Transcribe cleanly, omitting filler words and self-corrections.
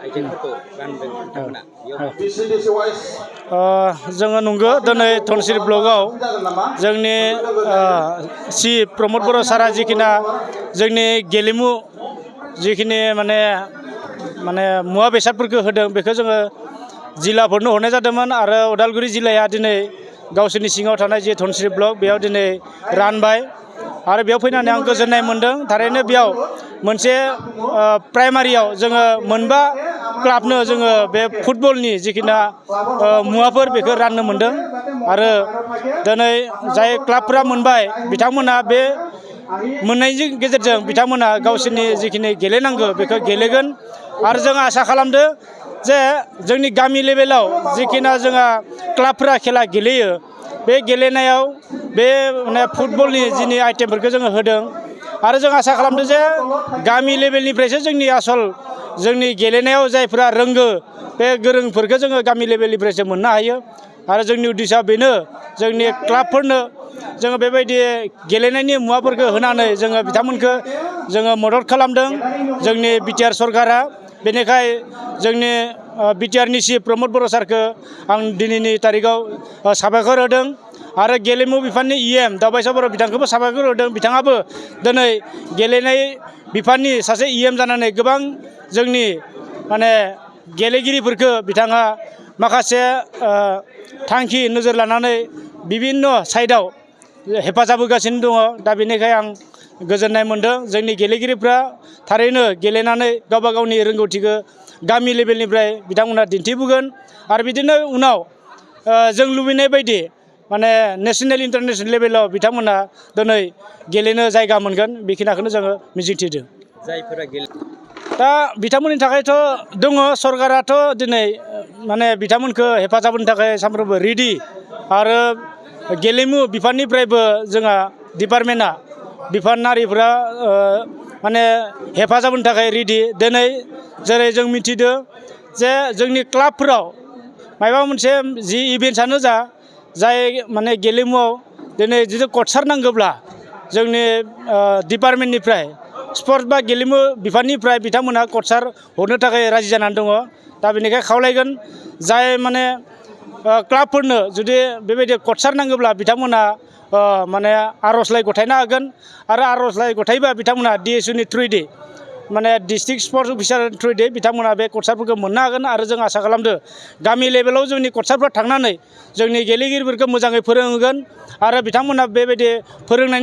आइजेंफोरखौ रानदों नोंथांमोना जोङो नंगौ दिनै धनसिरि ब्लकआव जोंनि सि प्रमद बर' सारा जिखिना जोंनि गेलेमु जिखिनि माने मुवा बेसादफोरखौ होदों बेखौ जोङो जिल्लाफोरनो हरनाय जादोंमोन आरो उदालगुरि जिल्लाया दिनै गावसोरनि सिङाव थानाय जि धनसिरि ब्लक बेयाव दिनै रानबाय आरो बेयाव फैनानै आं गोजोननाय मोन्दों थारैनो बेयाव मोनसे प्राइमारियाव जोङो मोनबा क्लाबनो जोङो बे फुटबलनि जिखिना मुवाफोर बेखौ राननो मोन्दों आरो दिनै जाय क्लाबफोरा मोनबाय बिथांमोना बे मोननायनि गेजेरजों बिथांमोना गावसोरनि जिखिनि गेलेनांगौ बेखौ गेलेगोन आरो जों आसा खालामदों जे जोंनि गामि लेभेलाव जिखिना जोंहा क्लाबफोरा खेला गेलेयो बे गेलेनायाव बे फुटबलनि जिनि आइटेमफोरखौ जोङो होदों आरो जों आसा खालामदों जे गामि लेभेलनिफ्रायसो जोंनि आसल जोंनि गेलेनायाव जायफोरा रोंगो बे गोरोंफोरखौ जोङो गामि लेभेलनिफ्रायसो मोननो हायो आरो जोंनि उद्देश्यआ बेनो जोंनि क्लाबफोरनो जोङो बेबायदि गेलेनायनि मुवाफोरखौ होनानै जोङो बिथांमोनखौ जोङो मदद खालामदों जोंनि बिटिआर सरकारा बेनिखाय जोंनि बिटिआरनि चिफ प्रमद बर' सारखौ आं दिनैनि तारिखआव साबायखर होदों आरो गेलेमु बिफाननि इएम दावबायसा बर' बिथांखौबो साबायखर होदों बिथाङाबो दिनै गेलेनाय बिफाननि सासे इएम जानानै गोबां जोंनि गेलेगिरिफोरखौ बिथाङा माखासे थांखि नोजोर लानानै बिभिन्न साइडआव हेफाजाब होगासिनो दङ दा बेनिखाय आं गोजोननाय मोन्दों जोंनि गेलेगिरिफ्रा थारैनो गेलेनानै गावबा गावनि रोंगौथिखौ गामि लेभेलनिफ्राय बिथांमोना दिन्थिबोगोन आरो बिदिनो उनाव जों लुबैनाय बायदि नेसनेल इन्टारनेसनेल लेभेलाव बिथांमोना दिनै गेलेनो जायगा मोनगोन बेखिनिखौनो जोङो मिजिंथिदों जायफोरा दा बिथांमोननि थाखायथ' दङ सरकाराथ' दिनै बिथांमोनखौ हेफाजाब होनो थाखाय सानफ्रोमबो रेडि आरो गेलेमु बिफाननिफ्रायबो जोंहा डिपार्टमेन्टआ बिफानारिफोरा हेफाजाब होनो थाखाय रेडि दिनै जेरै जों मिथिदों जे जोंनि क्लाबफोराव माबा मोनसे जि इभेन्टसानो जा जाय गेलेमुआव दिनै जुदि कचार नांगौब्ला जोंनि डिपार्टमेन्टनिफ्राय स्पर्ट्स बा गेलेमु बिफाननिफ्राय बिथांमोनहा कचार हरनो थाखाय राजि जानानै दङ दा बेनिखायनो खावलायगोन जाय क्लाबफोरनो जुदि बेबायदि कचार नांगौब्ला बिथांमोना आर'जलाइ गथायनो हागोन आरो आर'जलाइ गथायबा बिथांमोना DSUनि थ्रुयै डिस्ट्रिक्ट स्पर्ट्स अफिसार थ्रुयै बिथांमोना बे कचारफोरखौ मोननो हागोन आरो जों आसा खालामदों गामि लेभेलाव जोंनि कचारफ्रा थांनानै जोंनि गेलेगिरिफोरखौ मोजाङै फोरोंहोगोन आरो बिथांमोना बेबायदि फोरोंनायनि